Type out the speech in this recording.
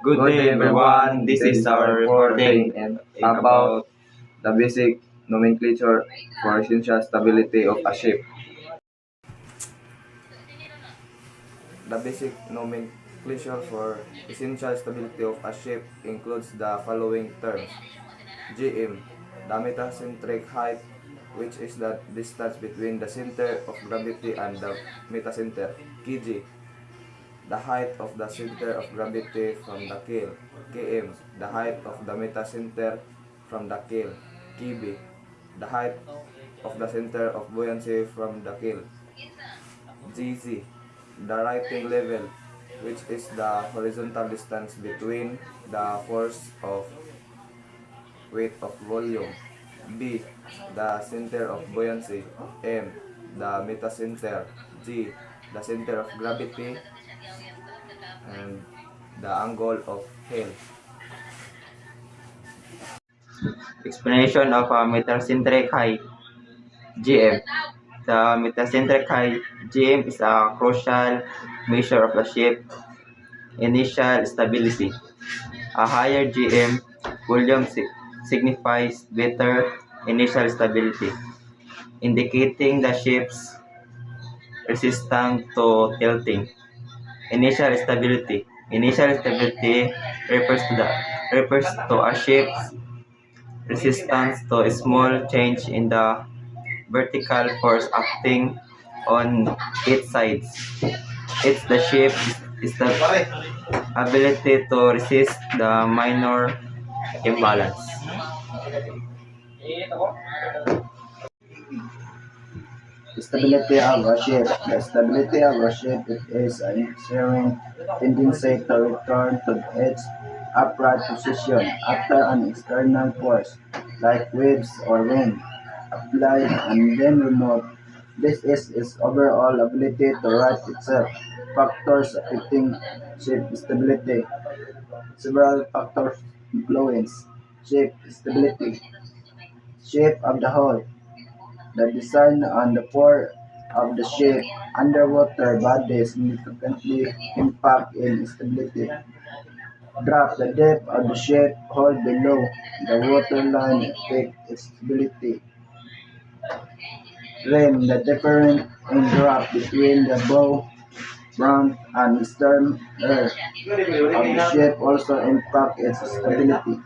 Good day everyone, this is our reporting about the basic nomenclature for essential stability of a ship. The basic nomenclature for essential stability of a ship includes the following terms. GM, the metacentric height, which is the distance between the center of gravity and the metacenter. KG, the height of the center of gravity from the keel. Km, the height of the metacenter from the keel. Kb, the height of the center of buoyancy from the keel. Gz, the writing level, which is the horizontal distance between the force of weight of volume. B, the center of buoyancy. M, the metacenter. G, the center of gravity, and the angle of hail. explanation of a metacentric height. GM. The metacentric height GM is a crucial measure of the ship initial stability. A higher GM volume signifies better initial stability, indicating the ship's resistance to tilting. Initial stability. Initial stability refers to a ship's resistance to a small change in the vertical force acting on its sides. It's the ship's ability to resist the minor imbalance. Stability of a ship. The stability of a ship is an inherent tendency to return to its upright position after an external force, like waves or wind, applied and then removed. This is its overall ability to right itself. Factors affecting ship stability. Several factors influence ship stability. Shape of the hull. The design and the pour of the ship underwater bodies significantly impact in stability. Drop the depth of the ship hull below the waterline affect its stability. Rim, the difference in drop between the bow, front, and stern air of the ship also impact its stability.